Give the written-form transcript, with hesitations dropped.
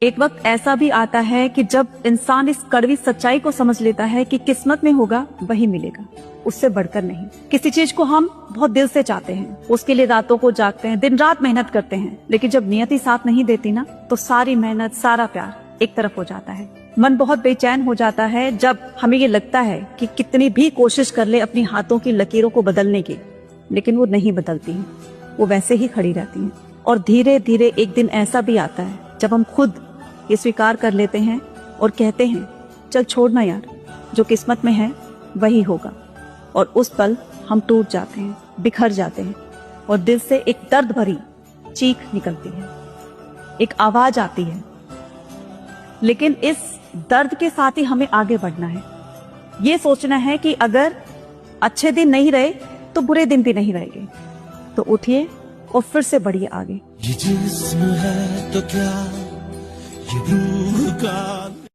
एक वक्त ऐसा भी आता है कि जब इंसान इस कड़वी सच्चाई को समझ लेता है कि किस्मत में होगा वही मिलेगा, उससे बढ़कर नहीं। किसी चीज को हम बहुत दिल से चाहते हैं, उसके लिए रातों को जागते हैं, दिन रात मेहनत करते हैं, लेकिन जब नियति साथ नहीं देती ना, तो सारी मेहनत, सारा प्यार एक तरफ हो जाता है। मन बहुत बेचैन हो जाता है जब हमें ये लगता है कि कितनी भी कोशिश कर ले अपनी हाथों की लकीरों को बदलने की, लेकिन वो नहीं बदलती हैं, वो वैसे ही खड़ी रहती हैं। और धीरे धीरे एक दिन ऐसा भी आता है जब हम खुद ये स्वीकार कर लेते हैं और कहते हैं, चल छोड़ना यार, जो किस्मत में है वही होगा। और उस पल हम टूट जाते हैं, बिखर जाते हैं और दिल से एक दर्द भरी चीख निकलती है, एक आवाज आती है। लेकिन इस दर्द के साथ ही हमें आगे बढ़ना है। ये सोचना है कि अगर अच्छे दिन नहीं रहे तो बुरे दिन भी नहीं रहेंगे, तो उठिए और फिर से बढ़िए आगे। ये जिस्म है तो क्या, ये दिल